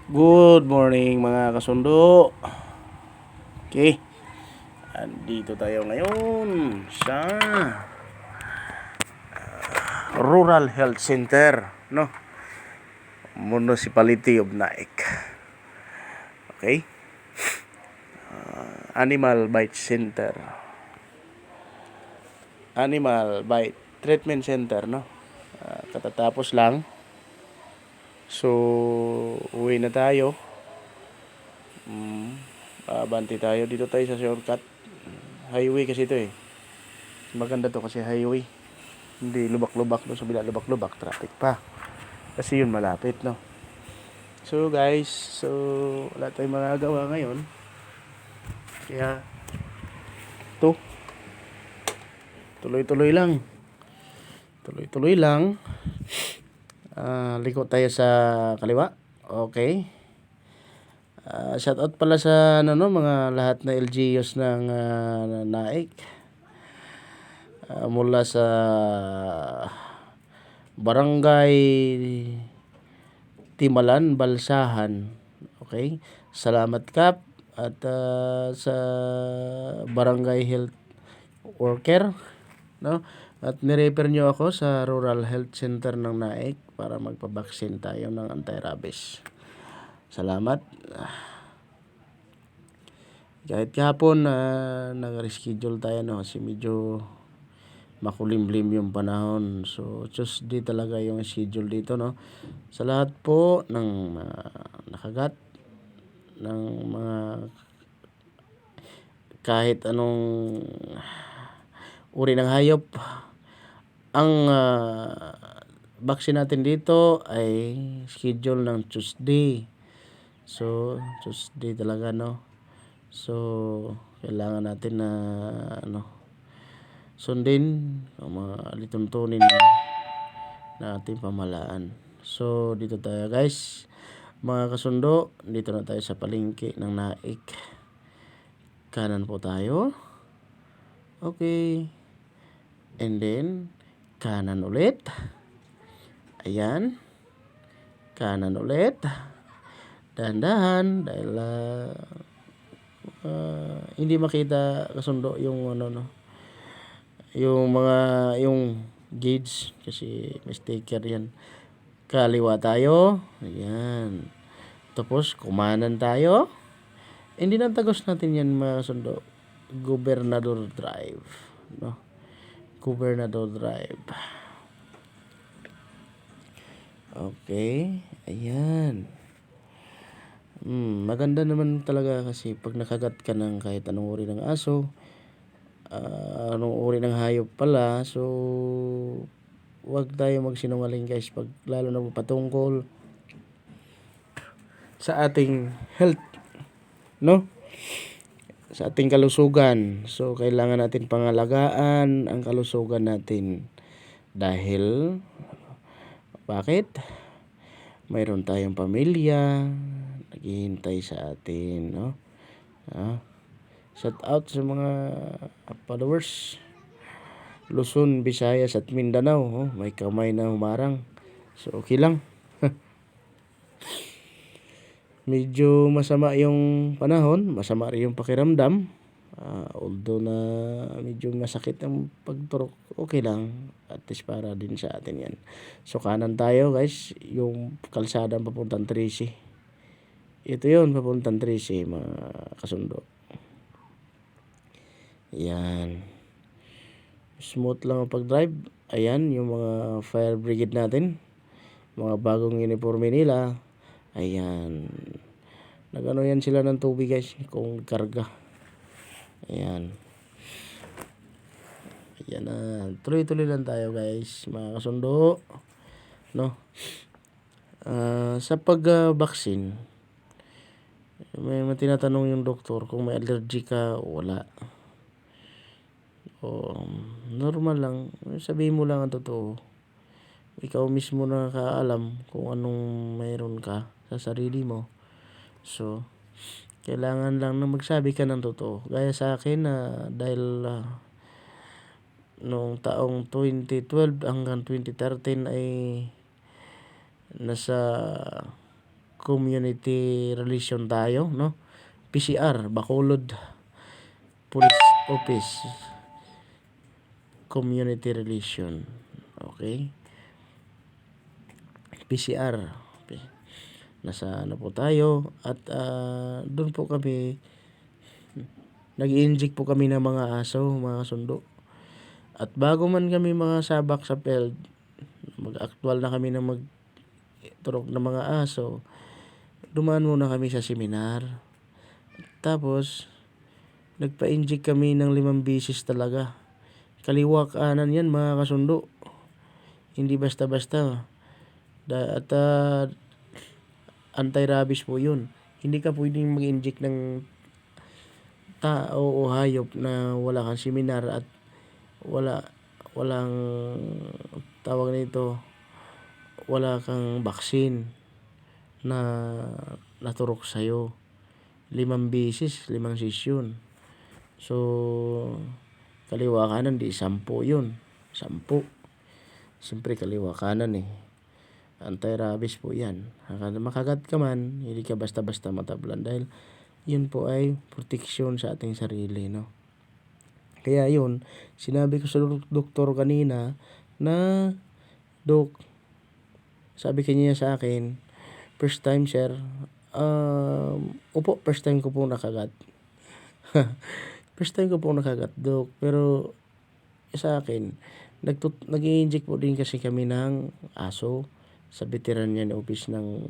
Good morning mga kasundo. Okay. Andito tayo ngayon sa Rural Health Center, no? Municipality of Naik. Okay? Animal Bite Center. Animal Bite Treatment Center, no? Katatapos lang. So, uwi na tayo. Abanti tayo. Dito tayo sa shortcut. Highway kasi ito eh. Maganda to kasi highway. Hindi lubak-lubak doon sa bila, lubak-lubak, traffic pa. Kasi yun malapit, no? So guys, wala tayong magagawa ngayon. Kaya to tuloy-tuloy lang. Tuloy-tuloy lang. Liko tayo sa kaliwa. Okay. Shout out pala sa mga lahat na LGUs ng Naik. Mula sa Barangay Timalan, Balsahan. Okay? Salamat Kap at sa Barangay Health Worker, no? At nirefer nyo ako sa Rural Health Center ng Naik para magpabaksin tayo ng anti-rabies. Salamat. Kahit kahapon nag-reschedule tayo, no, kasi medyo makulimlim yung panahon. So Tuesday talaga yung schedule dito, no. Sa lahat po ng nakagat ng mga kahit anong uri ng hayop, ang vaccine natin dito ay schedule ng Tuesday. So Tuesday talaga, no. So kailangan natin na sundin ang mga lituntunin na ating pamahalaan. So dito tayo guys, mga kasundo. Dito na tayo sa palengke ng Naik. Kanan po tayo. Okay. And then kanan ulit. Ayan. Kanan ulit. Dahan-dahan dahil hindi makita kasundo yung yung gauge kasi may sticker yan. Kaliwa tayo. Ayan. Tapos kumanan tayo. Hindi na tagos natin yan mga kasundo. Gobernador Drive, no? Gobernador Drive. Okay. Ayan. Maganda naman talaga kasi pag nakagat ka ng kahit anong uri ng aso, anong uri ng hayop pala, so wag tayo magsinungaling guys, pag lalo na patungkol sa ating health, no, sa ating kalusugan. So kailangan natin pangalagaan ang kalusugan natin dahil bakit? Mayroon tayong pamilya naghihintay sa atin, no. Shout out sa mga followers Luzon, Visayas at Mindanao. May kamay na humarang. So okay lang. Medyo masama yung panahon, masama rin yung pakiramdam. Although na medyo masakit ang pagturok, okay lang. At least para din sa atin yan. So kanan tayo guys, yung kalsada papuntang 13. Ito yun, papuntang 13 mga kasundo. Yan. Smooth lang ang pag-drive. Ayan, yung mga fire brigade natin. Mga bagong uniforme nila. Ayan. Nagano yan sila ng tubig guys kung karga. Ayan. Ayan na. Tuloy-tuloy lang tayo guys, mga kasundo, no. Sa pag-vaccine, may tinatanong yung doktor kung may allergy ka o wala. Normal lang. Sabihin mo lang ang totoo. Ikaw mismo na nakaalam kung anong mayroon ka sa sarili mo. So kailangan lang na magsabi ka ng totoo. Gaya sa akin dahil noong taong 2012 hanggang 2013 ay nasa community relation tayo, no? PCR, Bacolod Police Office, community relation. Okay? PCR. Okay. Nasa ano po tayo at doon po kami nag-i-inject po kami ng mga aso, mga sundo. At bago man kami mga sabak sa field, mag-actual na kami na magturok ng mga aso, dumaan muna kami sa seminar. Tapos, nagpa-inject kami ng 5 beses talaga. Kaliwa kanan yan mga kasundo. Hindi basta-basta. At anti-rabies po yun. Hindi ka pwedeng mag-inject ng tao o hayop na wala kang seminar at walang tawag nito, wala kang vaccine na naturok sa'yo. 5 beses, 5 sesyon. So, kaliwa kanan, di 10 yun. 10. Siyempre, kaliwa kanan eh. Anti-rabies po yan. Makagat ka man, hindi ka basta-basta matablan dahil yun po ay proteksyon sa ating sarili, no? Kaya yun, sinabi ko sa doktor kanina na, Dok, sabi kanya sa akin, first time sir, opo, first time ko po nakagat. First time ko po nakagat, Dok. Pero sa akin, nag-i-inject po din kasi kami ng aso sa veterinarian office ng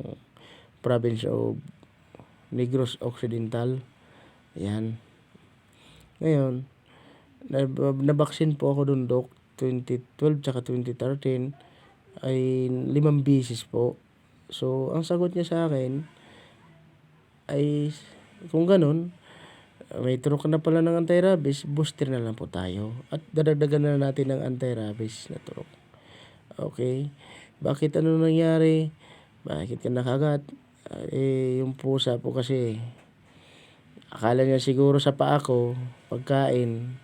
province of Negros Occidental. Ayan. Ngayon, nabaksin po ako dun, Dok. 2012 tsaka 2013 ay 5 beses po. So, ang sagot niya sa akin ay kung ganun, may turok na pala ng anti-rabies, booster na lang po tayo. At dadagdagan na natin ng anti-rabies na turok. Okay? Bakit ano nangyari? Bakit ka nakagat? Yung pusa po kasi, akala niya siguro sa paa ko, pagkain,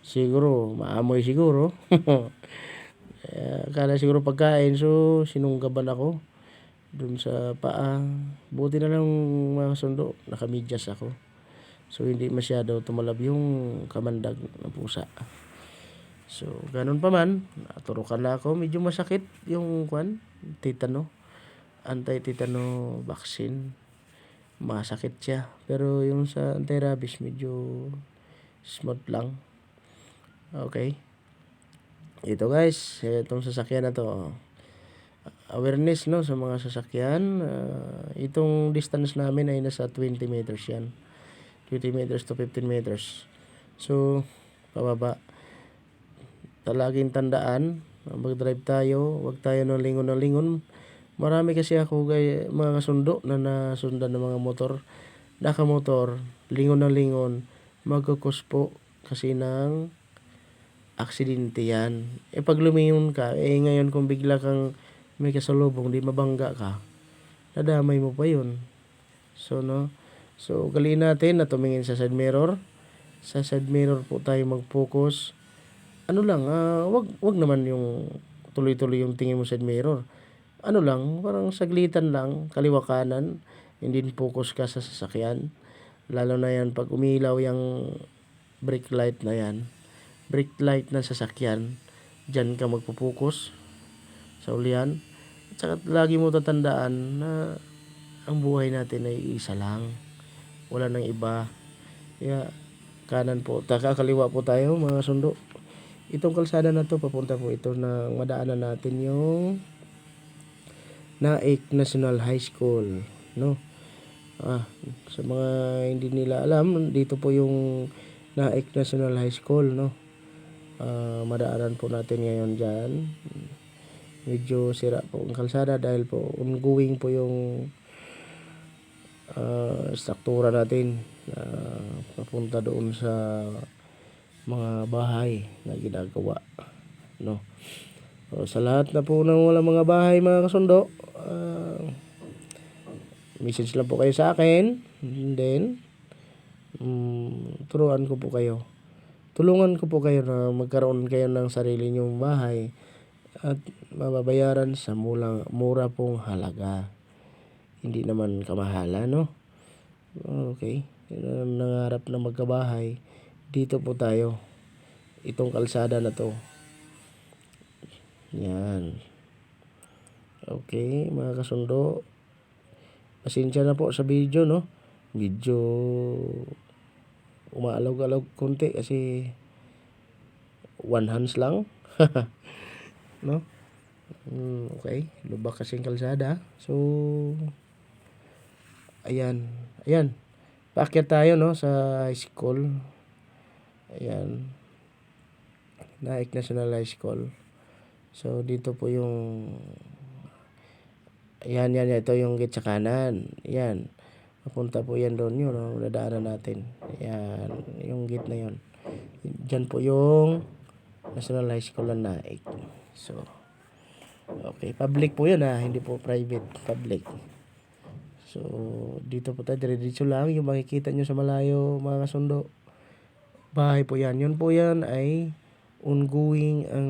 siguro, maamoy siguro. Akala siguro pagkain, so sinunggaban ako dun sa paa. Buti na lang mga sundo, nakamidyas ako. So, hindi masyado tumalab yung kamandag ng pusa. So, ganun pa man, naturukan na ako. Medyo masakit yung tetano. Anti-tetano vaccine. Masakit siya. Pero yung sa anti-rabies, medyo smooth lang. Okay. Ito guys, itong sasakyan na to. Awareness, no, sa mga sasakyan. Itong distance namin ay nasa 20 meters yan. 20 meters to 15 meters. So, pababa. Laging tandaan, mag-drive tayo, wag tayo ng lingon. Marami kasi ako mga kasundo na nasundan ng mga motor. Nakamotor, lingon, magkukos po kasi ng aksidente yan. Pag lumingon ka, ngayon kung bigla kang may kasalubong, di mabangga ka, nadamay mo pa yun. So, no? So, galiin natin na tumingin sa side mirror. Sa side mirror po tayo mag-focus. Ano lang, wag naman yung tuloy-tuloy yung tingin mo sa side mirror. Ano lang, parang saglitan lang, kaliwa kanan, hindi focus ka sa sasakyan. Lalo na yan pag umilaw yung brake light na yan. Brake light na sasakyan, dyan ka magpo-focus sa ulian. At saka lagi mo tatandaan na ang buhay natin ay isa lang. Wala nang iba. Kaya kanan po, kaliwa po tayo mga sundo. Itong kalsada na to, papunta po ito na madaanan natin yung Naik National High School, no? Sa mga hindi nila alam, dito po yung Naik National High School, no? Madaanan po natin ngayon dyan. Medyo sira po ang kalsada dahil po ongoing po yung struktura natin papunta doon sa mga bahay na ginagawa, no? So, sa lahat na po ng wala mga bahay mga kasundo, message lang po kayo sa akin, and then tulungan ko po kayo na magkaroon kayo ng sarili nyong bahay at mababayaran sa mura pong halaga. hindi naman kamahalan, no? Okay, nangarap na magkabahay, dito po tayo, itong kalsada na to. Yan. Okay, mga kasundo, pasensya na po sa video, no? Medyo umaalog-alog konti kasi one hands lang. No? Okay, lubak kasing kalsada. So, ayan. Ayan. Paakyat tayo, no, sa high school. Ayan. Naik National High School. So, dito po yung ayan, ito yung gate sa kanan. Ayan. Papunta po yan doon yun, no? Nadaanan natin. Ayan, yung gate na yun. Diyan po yung National High School ng Naik. So, okay. Public po yun, ha. Hindi po private. Public. So, dito po tayo. Diretso lang. Yung makikita nyo sa malayo, mga kasundo. Bahay po yan. Yun po yan ay ongoing ang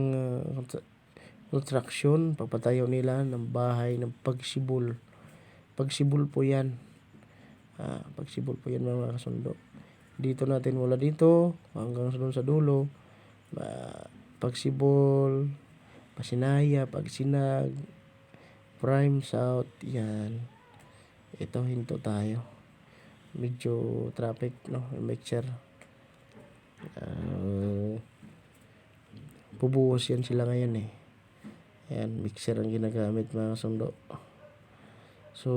construction. Pagpatayo nila ng bahay ng pagsibol. Pagsibol po yan. Pagsibol po yan, mga kasundo. Dito natin mula dito hanggang sa dulo. Pagsibol, Pasinaya, Pagsinag, Prime South, yan. Ito, hinto tayo. Medyo traffic, no? Mixer. Pubuhos yan sila ngayon, eh. Yan, mixer ang ginagamit, mga kasundo. So,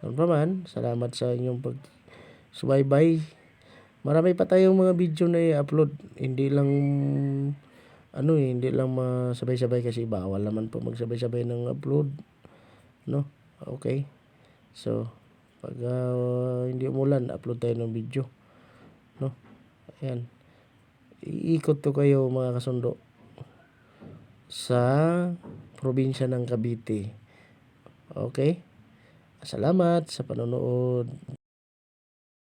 ano pa man, salamat sa inyong pag-subaybay. Marami pa tayong mga video na i-upload. Hindi lang hindi lang masabay-sabay kasi bawal naman po magsabay-sabay ng upload, no? Okay. So, pag hindi umulan, upload tayo ng video, no? Ayan. Iikot to kayo, mga kasundo, sa probinsya ng Cavite. Okay? Salamat sa panonood.